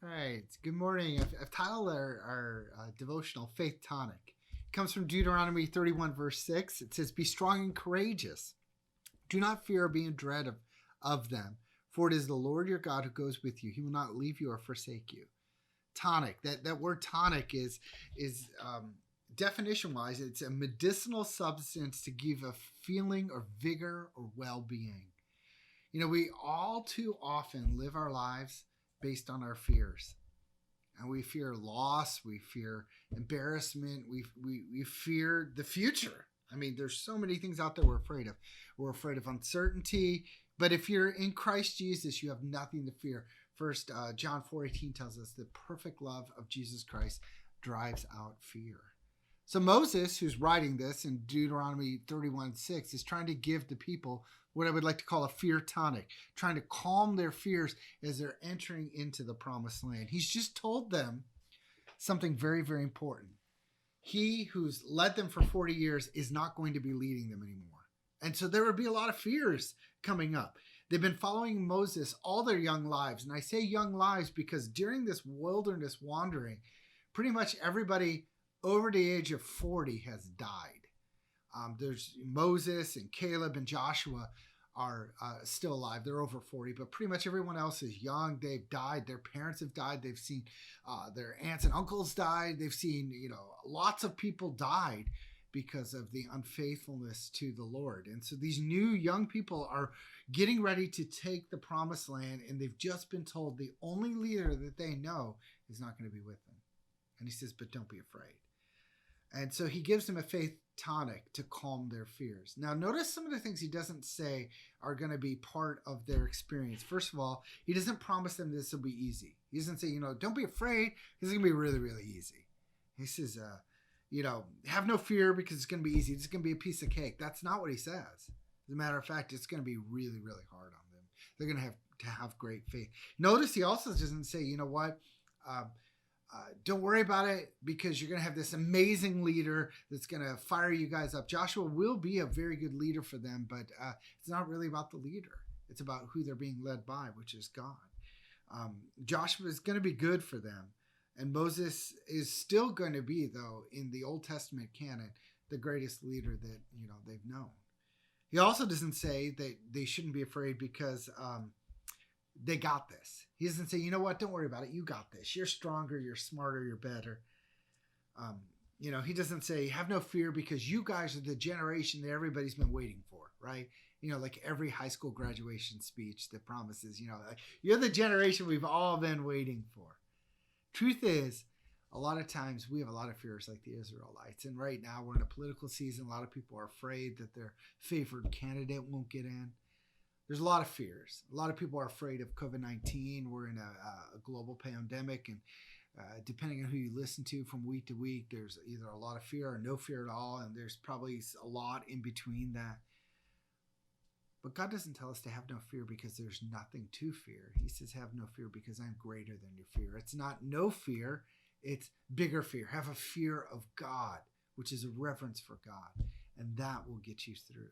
All right. Good morning. I've titled our devotional Faith Tonic. It comes from Deuteronomy 31, verse 6. It says, "Be strong and courageous. Do not fear or be in dread of them, for it is the Lord your God who goes with you. He will not leave you or forsake you." Tonic. That word tonic is definition wise, it's a medicinal substance to give a feeling of vigor or well-being. You know, we all too often live our lives based on our fears. And we fear loss, we fear embarrassment, we fear the future. I mean, there's so many things out there we're afraid of. We're afraid of uncertainty. But if you're in Christ Jesus, you have nothing to fear. First, John 4:18 tells us the perfect love of Jesus Christ drives out fear. So Moses, who's writing this in Deuteronomy 31:6, is trying to give the people what I would like to call a fear tonic, trying to calm their fears as they're entering into the promised land. He's just told them something very, very important. He who's led them for 40 years is not going to be leading them anymore. And so there would be a lot of fears coming up. They've been following Moses all their young lives. And I say young lives because during this wilderness wandering, pretty much everybody over the age of 40 has died. There's Moses and Caleb and Joshua are still alive. They're over 40, but pretty much everyone else is young. They've died. Their parents have died. They've seen their aunts and uncles died. They've seen, lots of people died because of the unfaithfulness to the Lord. And so these new young people are getting ready to take the promised land, and they've just been told the only leader that they know is not going to be with them. And he says, but don't be afraid. And so he gives them a faith tonic to calm their fears. Now, notice some of the things he doesn't say are going to be part of their experience. First of all, he doesn't promise them this will be easy. He doesn't say, don't be afraid. This is going to be really, really easy. He says, have no fear because it's going to be easy. It's going to be a piece of cake. That's not what he says. As a matter of fact, it's going to be really, really hard on them. They're going to have great faith. Notice he also doesn't say, don't worry about it because you're going to have this amazing leader that's going to fire you guys up. Joshua will be a very good leader for them, but it's not really about the leader. It's about who they're being led by, which is God. Joshua is going to be good for them. And Moses is still going to be, though, in the Old Testament canon, the greatest leader that, they've known. He also doesn't say that they shouldn't be afraid because they got this. He doesn't say, don't worry about it. You got this. You're stronger. You're smarter. You're better. He doesn't say, have no fear because you guys are the generation that everybody's been waiting for, right? Like every high school graduation speech that promises, you're the generation we've all been waiting for. Truth is, a lot of times we have a lot of fears like the Israelites. And right now we're in a political season. A lot of people are afraid that their favored candidate won't get in. There's a lot of fears. A lot of people are afraid of COVID-19. We're in a global pandemic, and depending on who you listen to from week to week, there's either a lot of fear or no fear at all, and there's probably a lot in between that. But God doesn't tell us to have no fear because there's nothing to fear. He says, have no fear because I'm greater than your fear. It's not no fear, it's bigger fear. Have a fear of God, which is a reverence for God, and that will get you through.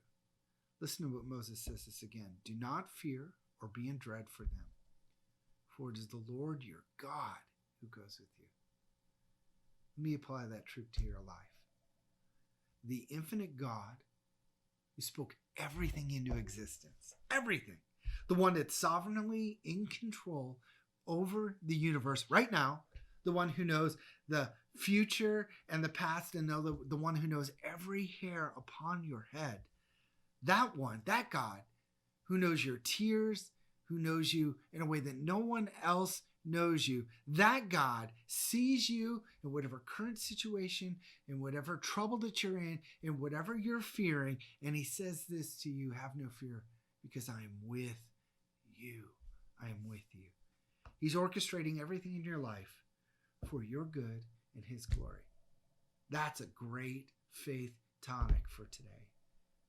Listen to what Moses says this again. Do not fear or be in dread for them, for it is the Lord your God who goes with you. Let me apply that truth to your life. The infinite God who spoke everything into existence, everything, the one that's sovereignly in control over the universe right now, the one who knows the future and the past, and the one who knows every hair upon your head. That one, that God, who knows your tears, who knows you in a way that no one else knows you. That God sees you in whatever current situation, in whatever trouble that you're in whatever you're fearing. And he says this to you, have no fear because I am with you. I am with you. He's orchestrating everything in your life for your good and his glory. That's a great faith tonic for today.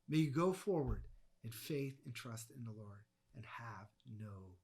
May you go forward in faith and trust in the Lord and have no